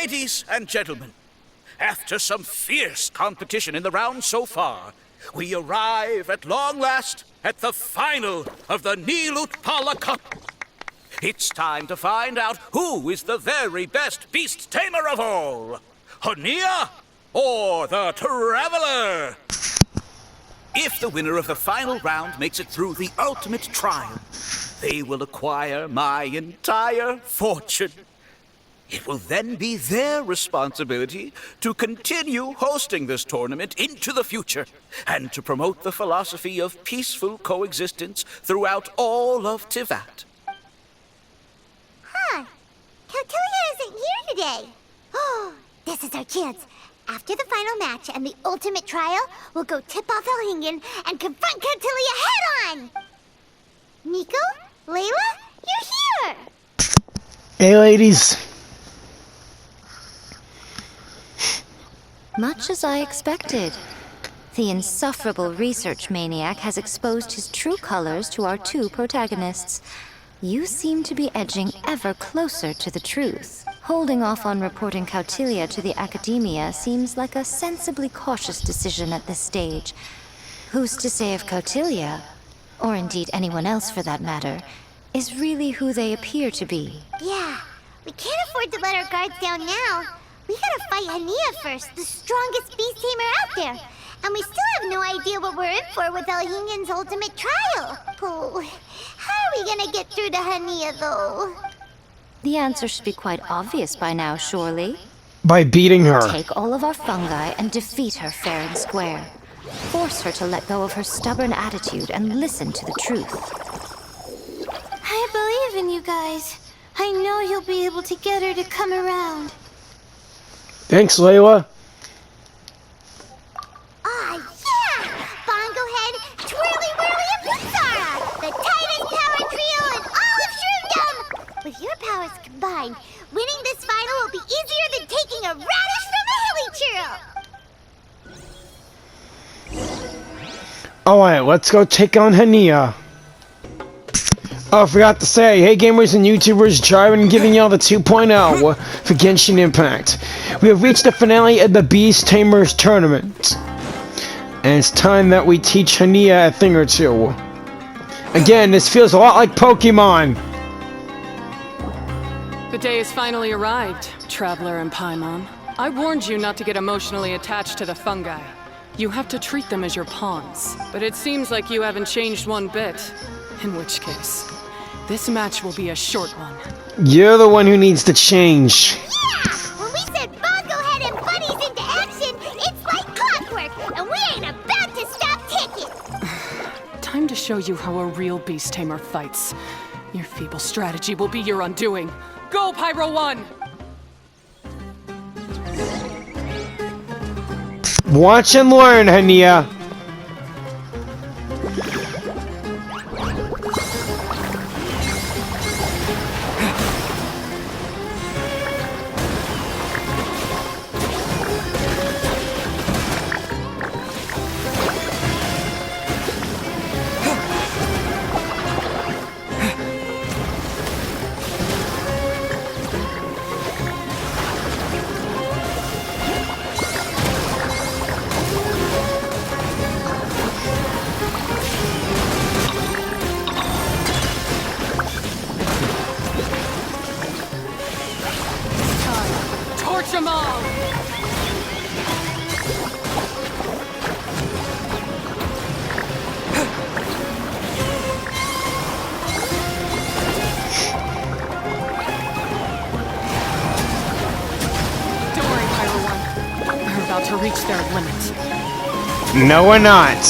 Ladies and gentlemen, after some fierce competition in the round so far, we arrive at long last at the final of the Nilutpala Cup. It's time to find out who is the very best beast tamer of all. Hania or the Traveler? If the winner of the final round makes it through the ultimate trial, they will acquire my entire fortune. It will then be their responsibility to continue hosting this tournament into the future and to promote the philosophy of peaceful coexistence throughout all of Tivat. Huh. Kautilya isn't here today. Oh, this is our chance. After the final match and the ultimate trial, we'll go tip off Elhingen and confront Kautilya head-on! Nico? Layla? You're here! Hey, ladies. Much as I expected. The insufferable research maniac has exposed his true colors to our two protagonists. You seem to be edging ever closer to the truth. Holding off on reporting Kautilya to the Academia seems like a sensibly cautious decision at this stage. Who's to say if Kautilya, or indeed anyone else for that matter, is really who they appear to be? Yeah, we can't afford to let our guards down now. We gotta fight Hania first, the strongest beast tamer out there. And we still have no idea what we're in for with Elhingen's ultimate trial. Oh, how are we gonna get through to Hania, though? The answer should be quite obvious by now, surely. By beating her. Take all of our fungi and defeat her fair and square. Force her to let go of her stubborn attitude and listen to the truth. I believe in you guys. I know you'll be able to get her to come around. Thanks, Layla. Ah, yeah! Bongo Head, Twirly Whirly, and Pizarra! The tightest power trio in all of Shroomdom! With your powers combined, winning this final will be easier than taking a radish from a hilly churl! Alright, let's go take on Hania. Oh, I forgot to say, hey gamers and YouTubers, Jarvan giving y'all the 2.0 for Genshin Impact. We have reached the finale of the Beast Tamers Tournament. And it's time that we teach Hania a thing or two. Again, this feels a lot like Pokémon. The day has finally arrived, Traveler and Paimon. I warned you not to get emotionally attached to the fungi. You have to treat them as your pawns. But it seems like you haven't changed one bit. In which case, this match will be a short one. You're the one who needs to change. Yeah! When we set Bongo Head and Bunnies into action, it's like clockwork, and we ain't about to stop ticking! Time to show you how a real beast tamer fights. Your feeble strategy will be your undoing. Go, Pyro 1! Watch and learn, Hania. Torch 'em all! Don't worry, Pyro 1. We're about to reach their limit. No, we're not.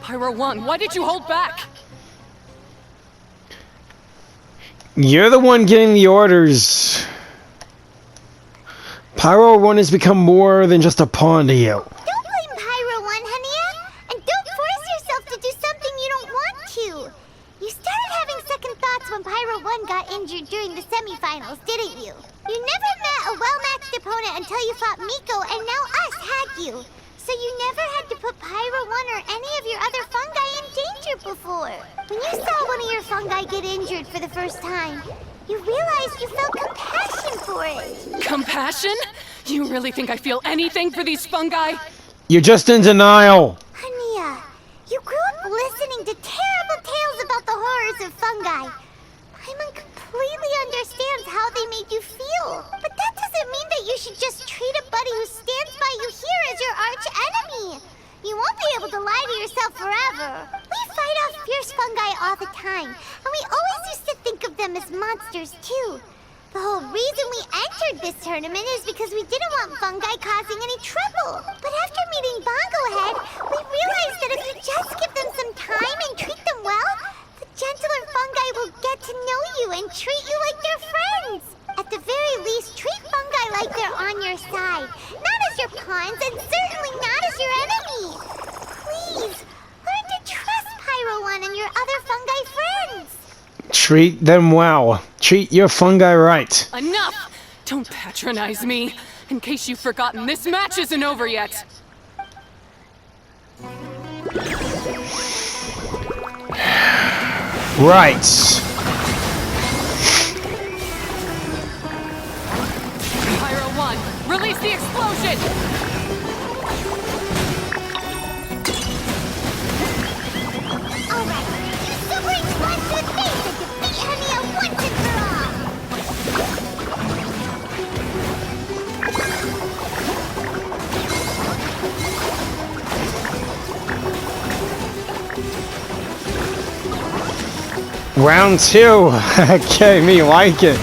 Pyro 1, why did you hold back? You're the one getting the orders. Pyro 1 has become more than just a pawn to you. Don't blame Pyro 1, Hania! And don't force yourself to do something you don't want to! You started having second thoughts when Pyro 1 got injured during the semifinals, didn't you? You never met a well-matched opponent until you fought Miko, and now us had you. So you never had to put Pyro 1 or any of your other fungi in danger before. When you saw one of your fungi get injured for the first time, you realized you felt compassion for it. Compassion? You really think I feel anything for these fungi? You're just in denial. Hania, you grew up listening to terrible tales about the horrors of fungi. Paimon completely understands how they made you feel. But that doesn't mean that you should just treat a buddy who stands by you here as your arch enemy. You won't be able to lie to yourself forever. We fight off fierce fungi all the time, and we always used to think of them as monsters too. The whole reason we entered this tournament is because we didn't want fungi causing any trouble. But after meeting Bongo Head, we realized that if you just give them some time and treat them well, the gentler fungi will get to know you and treat you like their friends. At the very least, treat fungi like they're on your side, not as your pawns and certainly not as your enemy. Please, learn to trust Pyro 1 and your other fungi friends. Treat them well. Treat your fungi right. Enough! Don't patronize me. In case you've forgotten, this match isn't over yet. Right. Pyro 1, release the explosion! Alright, you super explosive things and defeat Hania once and for all! Round 2. Okay, me like it.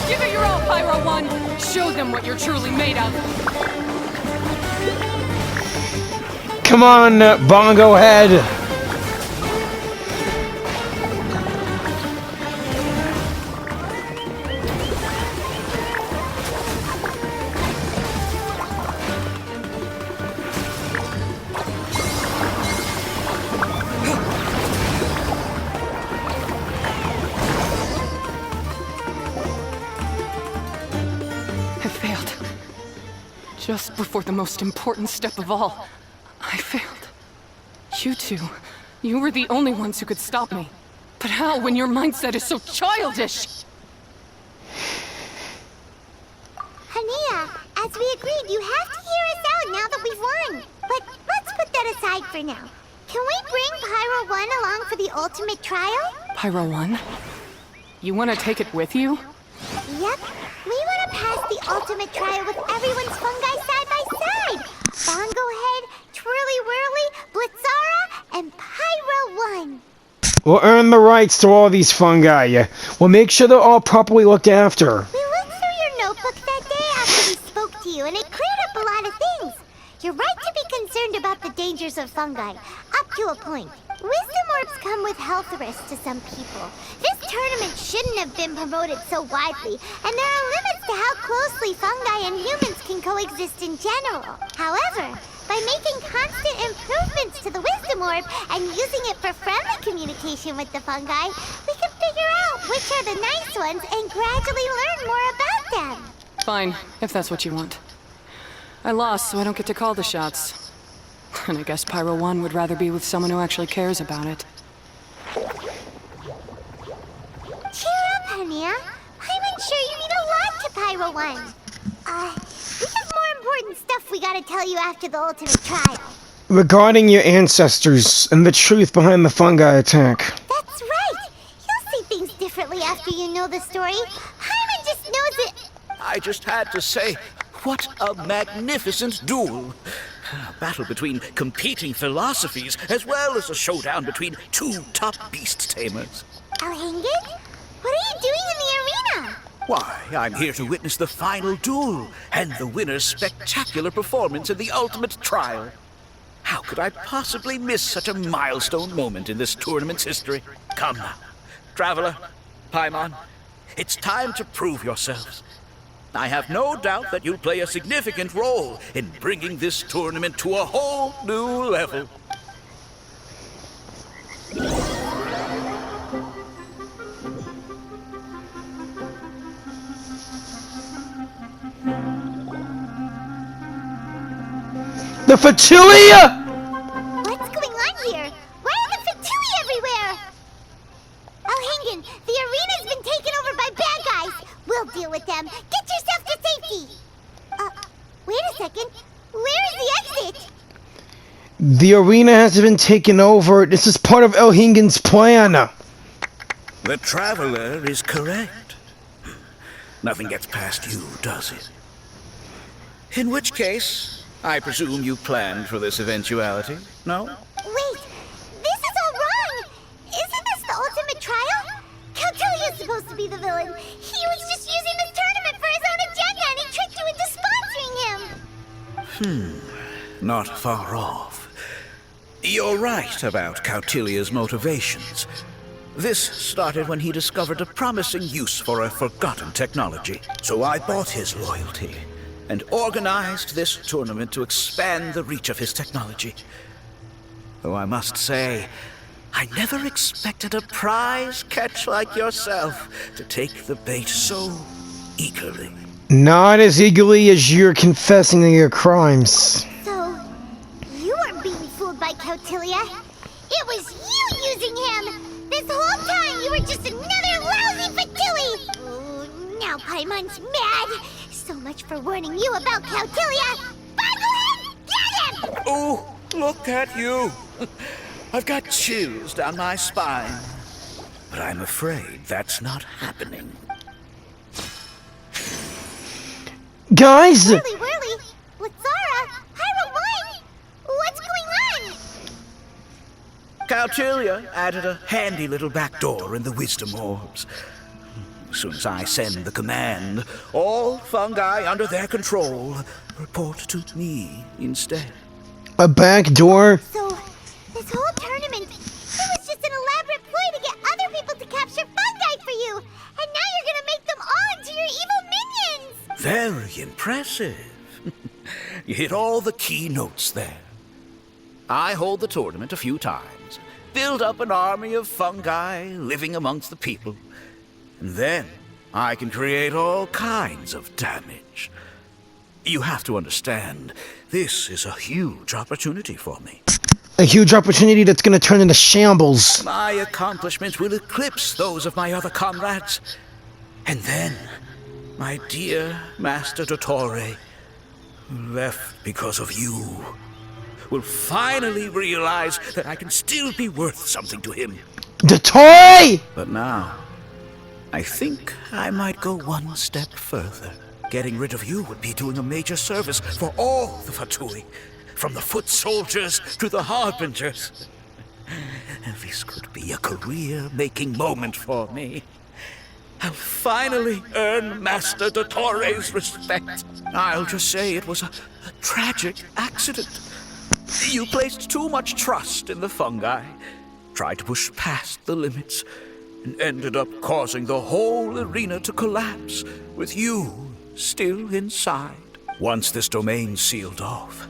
Give it your all, Pyro 1! Show them what you're truly made of! Come on, Bongo Head. I failed. Just before the most important step of all, I failed. You two, you were the only ones who could stop me. But how when your mindset is so childish? Hania, as we agreed, you have to hear us out now that we've won. But let's put that aside for now. Can we bring Pyro 1 along for the ultimate trial? Pyro 1? You want to take it with you? Yep. We want to pass the ultimate trial with everyone's fungi side by side. Bongo Head, Twirly Whirly, Blitzara, and Pyro 1. We'll earn the rights to all these fungi. We'll make sure they're all properly looked after. We looked through your notebook that day after we spoke to you, and it cleared up a lot of things. You're right to be concerned about the dangers of fungi, up to a point. Wisdom orbs come with health risks to some people. This tournament shouldn't have been promoted so widely, and there are limits to how closely fungi and humans can coexist in general. However, by making constant improvements to the Wisdom Orb and using it for friendly communication with the fungi, we can figure out which are the nice ones and gradually learn more about them. Fine, if that's what you want. I lost, so I don't get to call the shots. And I guess Pyro 1 would rather be with someone who actually cares about it. Cheer up, Hania. I'm sure you mean a lot to Pyro 1. We have more important stuff we gotta tell you after the ultimate trial. Regarding your ancestors and the truth behind the fungi attack. That's right. You'll see things differently after you know the story. Paimon just knows it. I just had to say, what a magnificent duel. A battle between competing philosophies, as well as a showdown between two top beast tamers. Elhingen? What are you doing in the arena? Why, I'm here to witness the final duel and the winner's spectacular performance in the ultimate trial. How could I possibly miss such a milestone moment in this tournament's history? Come now, Traveler, Paimon, it's time to prove yourselves. I have no doubt that you'll play a significant role in bringing this tournament to a whole new level. The Fatui! What's going on here? Why are the Fatui everywhere? Elhingen, the arena's been taken over by bad guys. We'll deal with them. Get yourself to safety. Wait a second. Where is the exit? The arena has been taken over. This is part of Elhingen's plan. The Traveler is correct. Nothing gets past you, does it? In which case, I presume you planned for this eventuality, no? Wait, this is all wrong. Isn't this the ultimate trial? Cautilia's supposed to be the villain. He was just using this tournament for his own agenda and he tricked you into sponsoring him. Not far off. You're right about Cautilia's motivations. This started when he discovered a promising use for a forgotten technology. So I bought his loyalty and organized this tournament to expand the reach of his technology. Though I must say, I never expected a prize catch like yourself to take the bait so eagerly. Not as eagerly as you're confessing your crimes. So, you weren't being fooled by Cautilia. It was you using him. This whole time you were just another lousy Fatui. Oh, now Paimon's mad. So much for warning you about Cautilia. Boglehead, get him! Oh, look at you. I've got chills down my spine. But I'm afraid that's not happening. Guys! Whirly, Lazara, Hyrule, what's going on? Cautilia added a handy little back door in the wisdom orbs. As soon as I send the command, all fungi under their control report to me instead. A back door? So, this whole tournament, it was just an elaborate ploy to get other people to capture fungi for you. And now you're gonna make them all into your evil minions. Very impressive. You hit all the key notes there. I hold the tournament a few times, build up an army of fungi living amongst the people, and then I can create all kinds of damage. You have to understand, this is a huge opportunity for me. A huge opportunity that's gonna turn into shambles. My accomplishments will eclipse those of my other comrades. And then, my dear Master Dottore, who left because of you, will finally realize that I can still be worth something to him. Dottore! But now, I think I might go one step further. Getting rid of you would be doing a major service for all the Fatui, from the foot soldiers to the harbingers. This could be a career-making moment for me. I'll finally earn Master Dottore's respect. I'll just say it was a tragic accident. You placed too much trust in the fungi, tried to push past the limits, and ended up causing the whole arena to collapse, with you still inside. Once this domain's sealed off,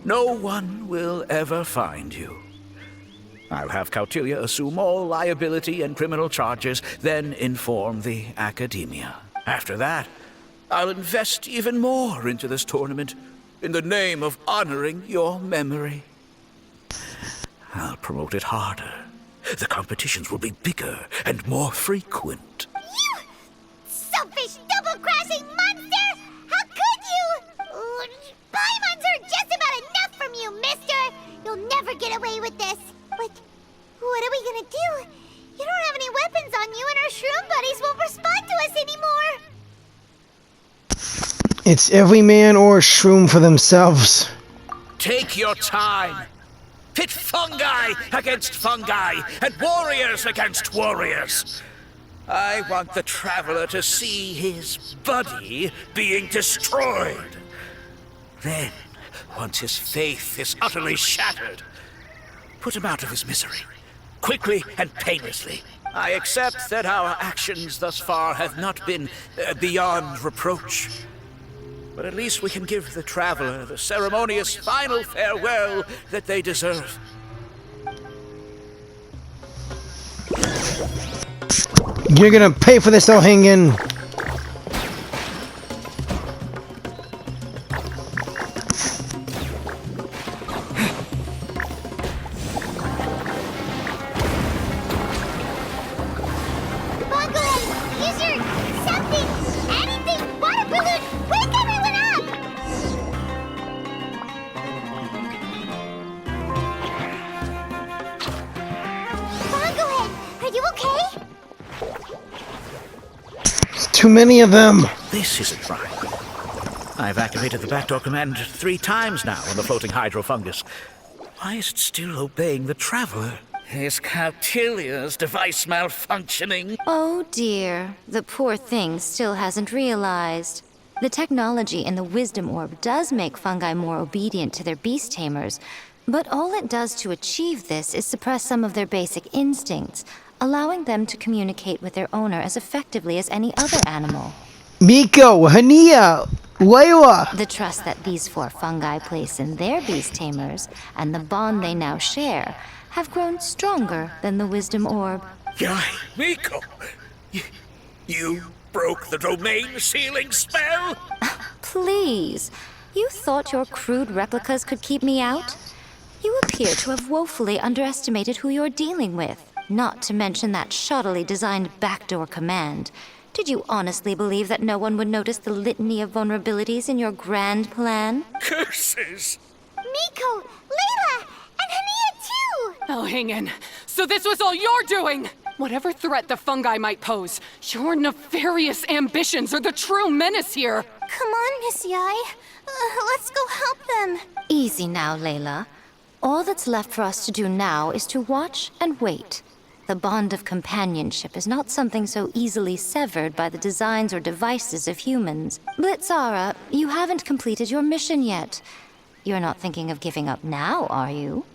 no one will ever find you. I'll have Cautilia assume all liability and criminal charges, then inform the Academia. After that, I'll invest even more into this tournament in the name of honoring your memory. I'll promote it harder. The competitions will be bigger and more frequent. You selfish, double-crashing monster! How could you? Paimon's heard just about enough from you, mister! You'll never get away with this. But what are we gonna do? You don't have any weapons on you and our shroom buddies won't respond to us anymore. It's every man or shroom for themselves. Take your time. Pit fungi against fungi and warriors against warriors. I want the Traveler to see his buddy being destroyed. Then once his faith is utterly shattered. Put him out of his misery, quickly and painlessly. I accept that our actions thus far have not been beyond reproach. But at least we can give the traveler the ceremonious final farewell that they deserve. You're gonna pay for this, O'Hingen. Too many of them. This isn't right. I've activated the backdoor command 3 times now on the floating hydrofungus. Why is it still obeying the traveler? Is Cautilia's device malfunctioning? Oh dear, the poor thing still hasn't realized. The technology in the wisdom orb does make fungi more obedient to their beast tamers, but all it does to achieve this is suppress some of their basic instincts, allowing them to communicate with their owner as effectively as any other animal. Miko, Hania, Layla. The trust that these 4 fungi place in their beast tamers, and the bond they now share, have grown stronger than the wisdom orb. Yai, Miko! You broke the domain sealing spell? Please, you thought your crude replicas could keep me out? You appear to have woefully underestimated who you're dealing with. Not to mention that shoddily designed backdoor command. Did you honestly believe that no one would notice the litany of vulnerabilities in your grand plan? Curses! Miko, Layla, and Hania too! Oh, hang in. So this was all you're doing! Whatever threat the fungi might pose, your nefarious ambitions are the true menace here! Come on, Miss Yai. Let's go help them. Easy now, Layla. All that's left for us to do now is to watch and wait. The bond of companionship is not something so easily severed by the designs or devices of humans. Blitzara, you haven't completed your mission yet. You're not thinking of giving up now, are you?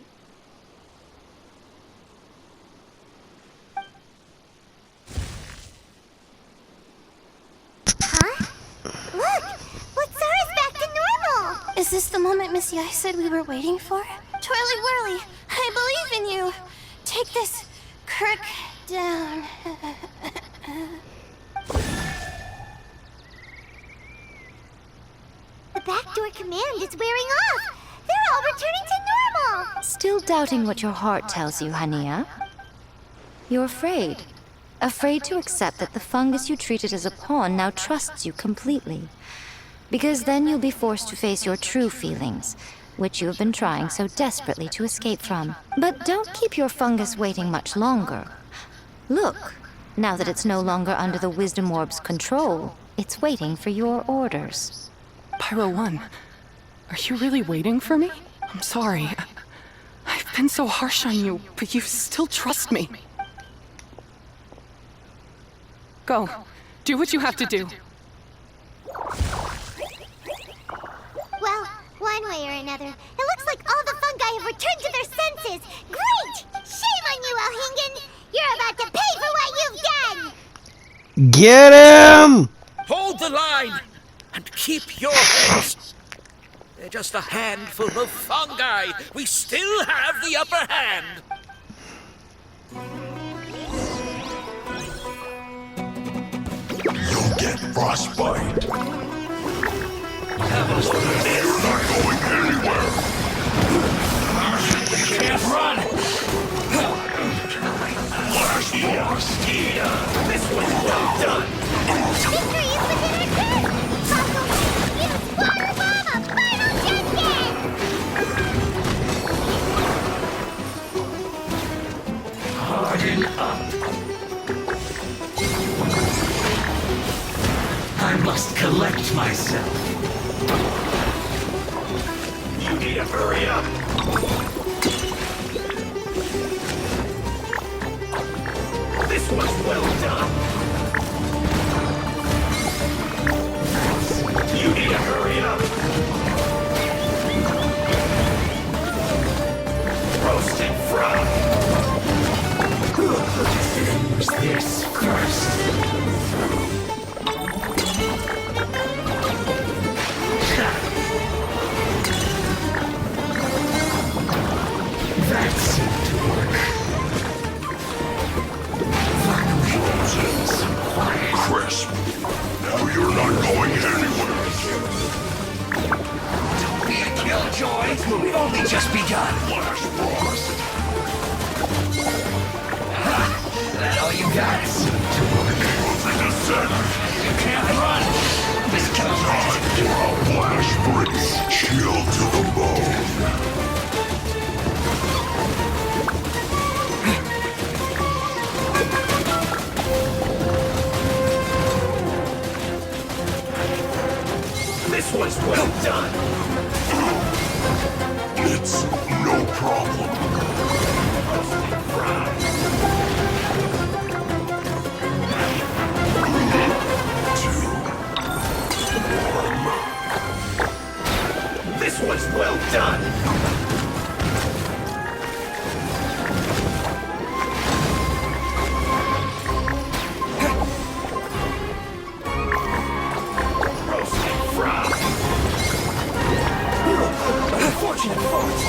Huh? Look! Blitzara's back to normal! Is this the moment Miss Yai said we were waiting for? Twirly Whirly, I believe in you! Take this crook down. The backdoor command is wearing off! They're all returning to normal! Still doubting what your heart tells you, Hania? You're afraid. Afraid to accept that the fungus you treated as a pawn now trusts you completely. Because then you'll be forced to face your true feelings, which you have been trying so desperately to escape from. But don't keep your fungus waiting much longer. Look, now that it's no longer under the Wisdom Orb's control, it's waiting for your orders. Pyro 1, are you really waiting for me? I'm sorry. I've been so harsh on you, but you still trust me. Go. Do what you have to do. Well, one way or another, it looks like all the fungi have returned to their senses! Great! Shame on you, Elhingen! You're about to pay for what you've done! Get him! Hold the line and keep your heads. They're just a handful of fungi. We still have the upper hand. You'll get frostbite. You're not going anywhere. You can't run. Last boss. This one's well done. Victory is within our grip! Fossil, use Water Bomb, a final Genshin! Harden up. I must collect myself. You need to hurry up. This one's well done. You need to hurry up. fry. Who's this first? That seemed to work. Crisp. Now you're not going anywhere. Don't be a killjoy. We've only just begun. Flash Frost. Ha! That all you got? Seemed to work. The descent. You can't run. This killjoy. For a flash freeze. Chill to the bone. This one's well done. It's no problem. This one's well done. Unfortunate fault.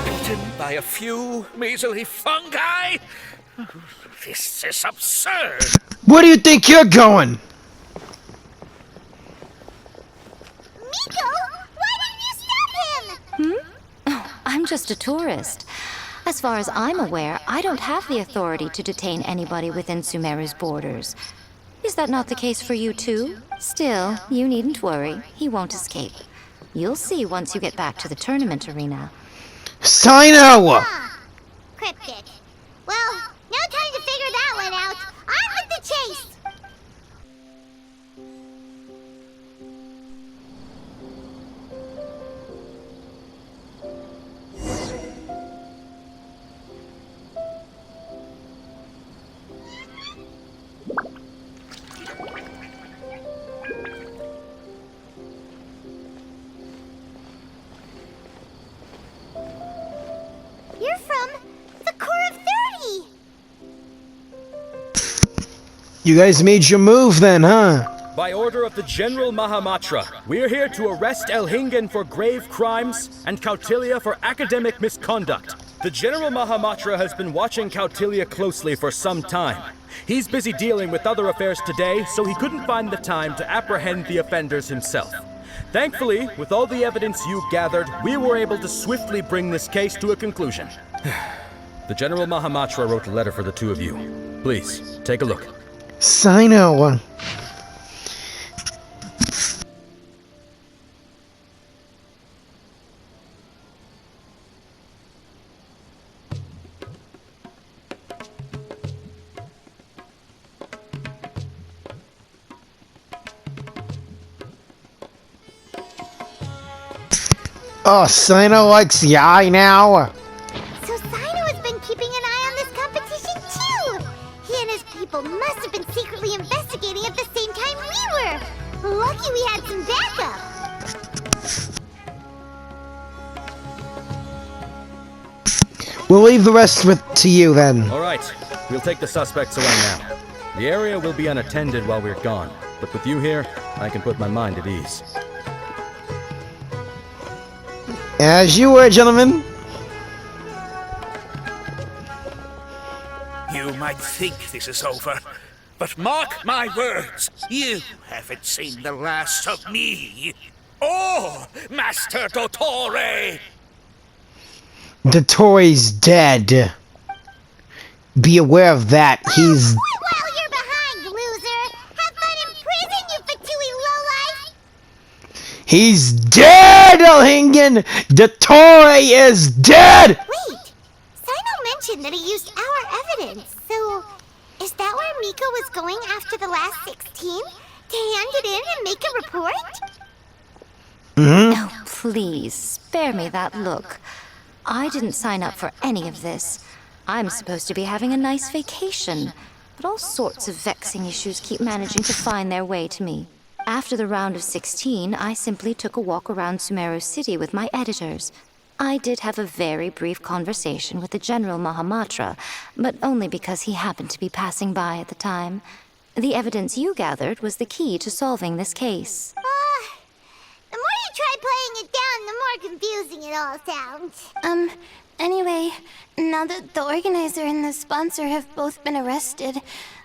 Beaten by a few measly fungi? This is absurd. Where do you think you're going? Miko, why didn't you stop him? Oh, I'm just a tourist. As far as I'm aware, I don't have the authority to detain anybody within Sumeru's borders. Is that not the case for you too? Still, you needn't worry. He won't escape. You'll see once you get back to the tournament arena. Sino! Cryptic. Well, no time to figure that one out. On with the chase! You're from the Core of 30! You guys made your move then, huh? By order of the General Mahamatra, we're here to arrest Elhingen for grave crimes and Kautilya for academic misconduct. The General Mahamatra has been watching Kautilya closely for some time. He's busy dealing with other affairs today, so he couldn't find the time to apprehend the offenders himself. Thankfully, with all the evidence you gathered, we were able to swiftly bring this case to a conclusion. The General Mahamatra wrote a letter for the two of you. Please, take a look. Sino. Oh, Sino likes the eye now. So Sino has been keeping an eye on this competition too! He and his people must have been secretly investigating at the same time we were! Lucky we had some backup! We'll leave the rest to you then. All right, we'll take the suspects away now. The area will be unattended while we're gone, but with you here, I can put my mind at ease. As you were, gentlemen. You might think this is over, but mark my words, you haven't seen the last of me. Or Master Dottore! The toy's dead. Be aware of that. He's... Quit while you're behind, loser! Have fun in prison, you fatui lowlife! He's dead, Elhingen! The toy is dead! Wait! Sino mentioned that he used our evidence, so... Is that where Miko was going after the last 16? To hand it in and make a report? Oh, please, spare me that look. I didn't sign up for any of this. I'm supposed to be having a nice vacation, but all sorts of vexing issues keep managing to find their way to me. After the round of 16, I simply took a walk around Sumeru City with my editors. I did have a very brief conversation with the General Mahamatra, but only because he happened to be passing by at the time. The evidence you gathered was the key to solving this case. The more you try playing it down, the more confusing it all sounds. Anyway, now that the organizer and the sponsor have both been arrested,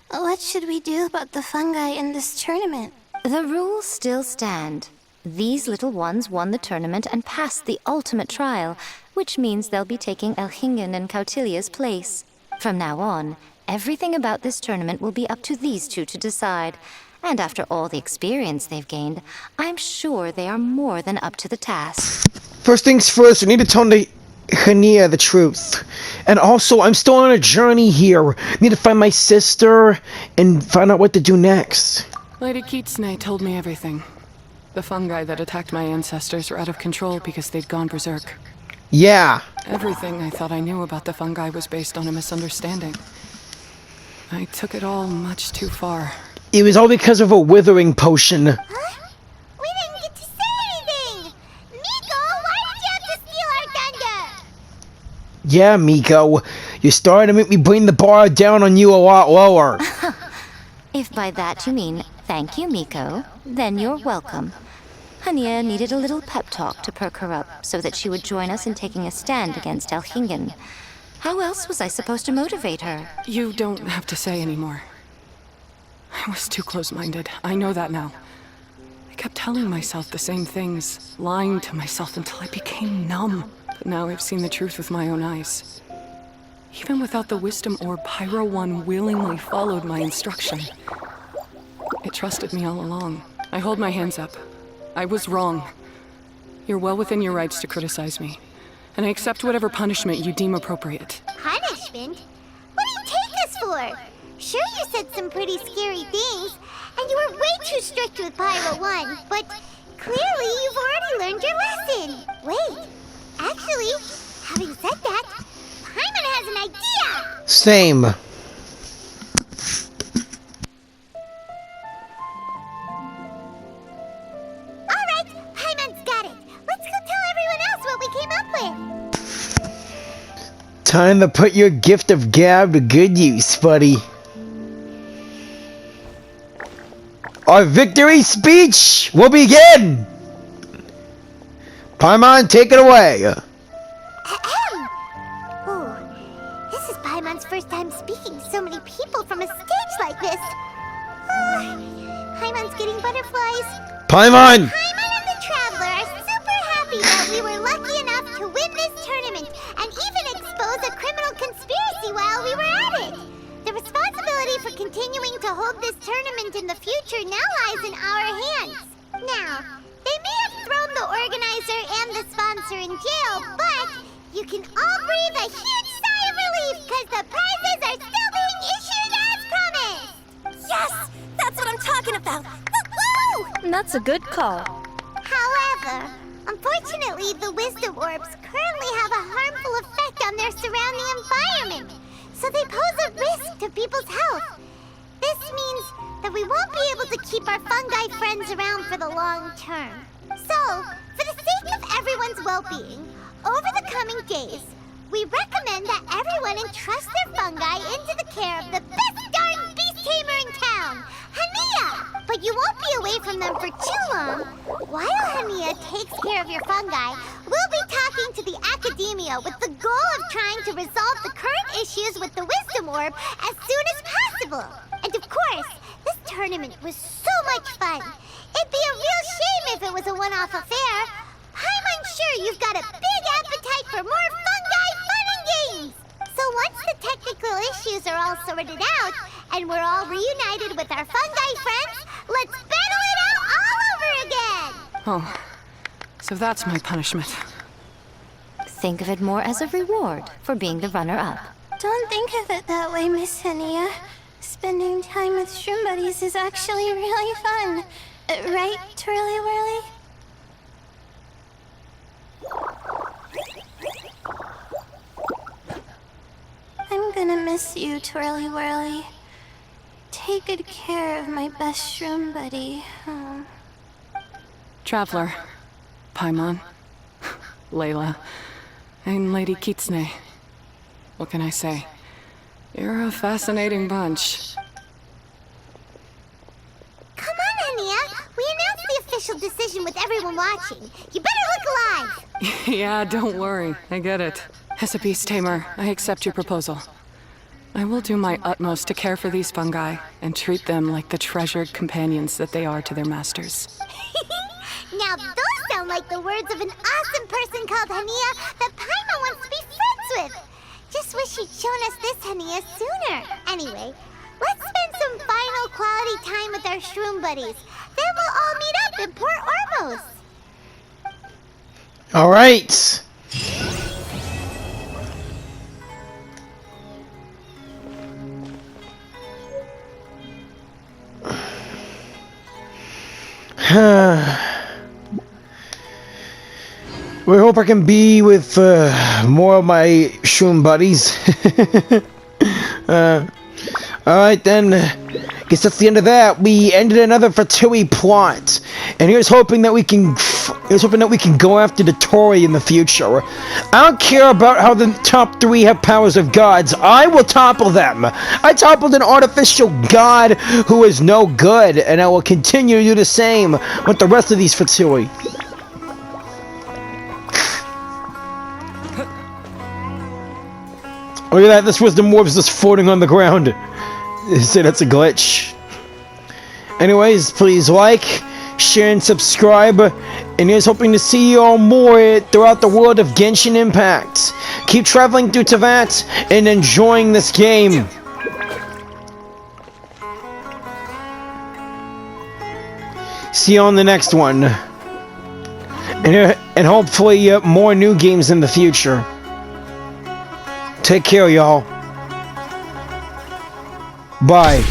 what should we do about the fungi in this tournament? The rules still stand. These little ones won the tournament and passed the ultimate trial, which means they'll be taking Elhingen and Cautilia's place. From now on, everything about this tournament will be up to these two to decide. And after all the experience they've gained, I'm sure they are more than up to the task. First things first, we need to tell Hania the truth. And also, I'm still on a journey here. Need to find my sister and find out what to do next. Lady Kitsune told me everything. The fungi that attacked my ancestors were out of control because they'd gone berserk. Yeah. Everything I thought I knew about the fungi was based on a misunderstanding. I took it all much too far. It was all because of a withering potion. Huh? We didn't get to say anything! Miko, why did you have to steal our thunder? Yeah, Miko. You're starting to make me bring the bar down on you a lot lower. If by that you mean thank you, Miko, then you're welcome. Hania needed a little pep talk to perk her up so that she would join us in taking a stand against Elhingen. How else was I supposed to motivate her? You don't have to say anymore. I was too close-minded. I know that now. I kept telling myself the same things, lying to myself until I became numb. But now I've seen the truth with my own eyes. Even without the wisdom orb, Pyro One willingly followed my instruction. It trusted me all along. I hold my hands up. I was wrong. You're well within your rights to criticize me, and I accept whatever punishment you deem appropriate. Punishment? What do you take us for? Sure, you said some pretty scary things, and you were way too strict with Pyro One, but clearly you've already learned your lesson. Wait, actually, having said that, Paimon has an idea! Same. Alright, Paimon's got it. Let's go tell everyone else what we came up with. Time to put your gift of gab to good use, buddy. Our victory speech will begin! Paimon, take it away! Ooh, this is Paimon's first time speaking to so many people from a stage like this. Paimon's getting butterflies. Paimon! Paimon and the Traveler are super happy that we were lucky enough to win this tournament and even expose a criminal conspiracy while we were at it. The responsibility for continuing to hold this tournament in the future now lies in our hands. Now, they may have thrown the organizer and the sponsor in jail, but you can all breathe a huge sigh of relief because the prizes are still being issued as promised! Yes! That's what I'm talking about! Woo! That's a good call. However, unfortunately, the wisdom orbs currently have a harmful effect on their surrounding environment, so they pose a risk to people's health. This means that we won't be able to keep our fungi friends around for the long term. So, for the sake of everyone's well-being, over the coming days, we recommend that everyone entrust their fungi into the care of the best darn beast tamer in town, Hania! But you won't be away from them for too long. While Hania takes care of your fungi, we'll be talking to the academia with the goal of trying to resolve the current issues with the wisdom orb as soon as possible. And of course, this tournament was so much fun. It'd be a real shame if it was a one-off affair. I'm sure you've got a big appetite for more fungi fun and games. So once the technical issues are all sorted out, and we're all reunited with our fungi friends, let's battle it out all over again! Oh, so that's my punishment. Think of it more as a reward for being the runner-up. Don't think of it that way, Miss Hania. Spending time with shroom buddies is actually really fun. Right, Twirly Whirly? I'm gonna miss you, Twirly Whirly. Take good care of my best shroom buddy. Oh. Traveler, Paimon, Layla, and Lady Kitsune. What can I say? You're a fascinating bunch. Come on, Hania. We announced the official decision with everyone watching. You better look alive. Yeah, don't worry. I get it. As a beast tamer, I accept your proposal. I will do my utmost to care for these fungi and treat them like the treasured companions that they are to their masters. Now those sound like the words of an awesome person called Hania that Paimon wants to be friends with. Just wish you'd shown us this Hania sooner. Anyway, let's spend some final quality time with our shroom buddies. Then we'll all meet up in Port Ormos. All right. We hope I can be with more of my shroom buddies. Alright then, guess that's the end of that. We ended another Fatui plot, and here's hoping that we can go after the Tori in the future. I don't care about how the top 3 have powers of gods. I will topple them. I toppled an artificial god who is no good, and I will continue to do the same with the rest of these Fatui. Look at that, this was the Morphs just floating on the ground. They say that's a glitch. Anyways, please like, share, and subscribe. And here's hoping to see you all more throughout the world of Genshin Impact. Keep traveling through Teyvat and enjoying this game. See you on the next one. And hopefully more new games in the future. Take care, y'all. Bye.